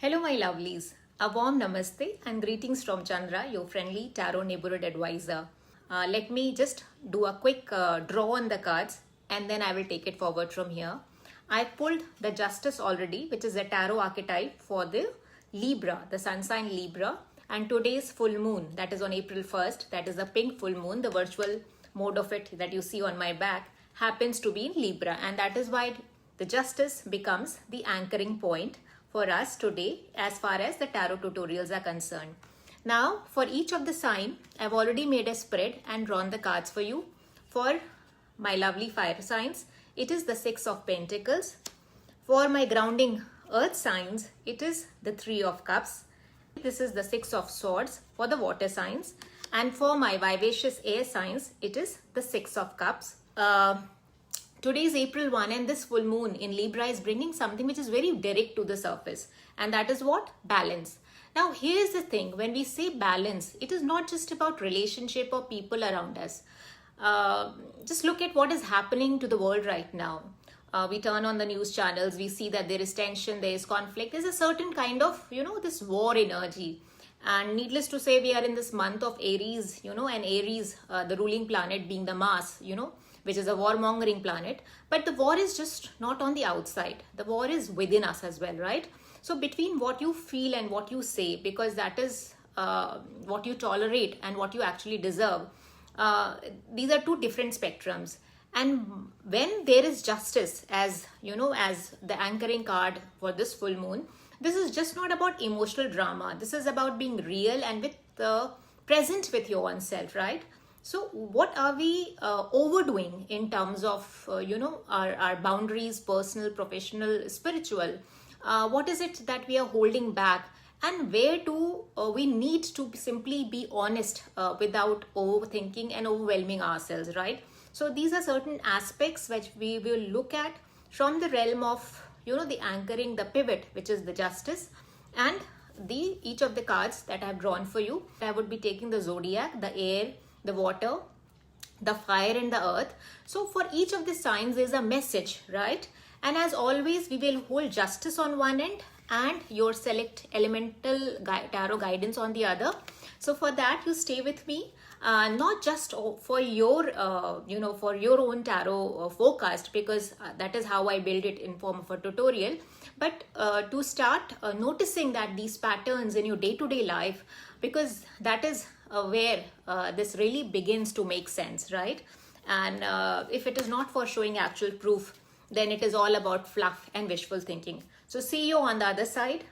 Hello, my lovelies. A warm namaste and greetings from Chandra, your friendly tarot neighborhood advisor. Let me just do a quick draw on the cards and then I will take it forward from here. I pulled the Justice already, which is a tarot archetype for the Libra, the sun sign Libra. And today's full moon, that is on April 1st, that is the pink full moon, the virtual mode of it that you see on my back, happens to be in Libra. And that is why the Justice becomes the anchoring point for us today as far as the tarot tutorials are concerned. Now, for each of the sign, I've already made a spread and drawn the cards for you. For my lovely fire signs, it is the Six of Pentacles. For my grounding earth signs, it is the Three of Cups. This is the Six of Swords for the water signs. And for my vivacious air signs, it is the Six of Cups. Today is April 1 and this full moon in Libra is bringing something which is very direct to the surface. And that is what? Balance. Now, here's the thing. When we say balance, it is not just about relationship or people around us. Just look at what is happening to the world right now. We turn on the news channels, we see that there is tension, there is conflict. There's a certain kind of, this war energy. And needless to say, we are in this month of Aries, and Aries, the ruling planet being the Mars, which is a warmongering planet. But the war is just not on the outside. The war is within us as well, right? So between what you feel and what you say, because that is what you tolerate and what you actually deserve, these are two different spectrums. And when there is justice as the anchoring card for this full moon, this is just not about emotional drama. This is about being real and present with your own self, right? So what are we overdoing in terms of, our boundaries, personal, professional, spiritual? What is it that we are holding back? And where do we need to simply be honest without overthinking and overwhelming ourselves, right? So these are certain aspects which we will look at from the realm of, the anchoring, the pivot, which is the Justice, and each of the cards that I have drawn for you. I would be taking the Zodiac, the air, the water, the fire and the earth. So for each of the signs, there's a message, right? And as always, we will hold Justice on one end and your select elemental tarot guidance on the other. So for that, you stay with me. Not just for your, for your own tarot forecast, because that is how I build it in form of a tutorial, but to start noticing that these patterns in your day-to-day life, because that is where this really begins to make sense, right? And if it is not for showing actual proof, then it is all about fluff and wishful thinking. So see you on the other side.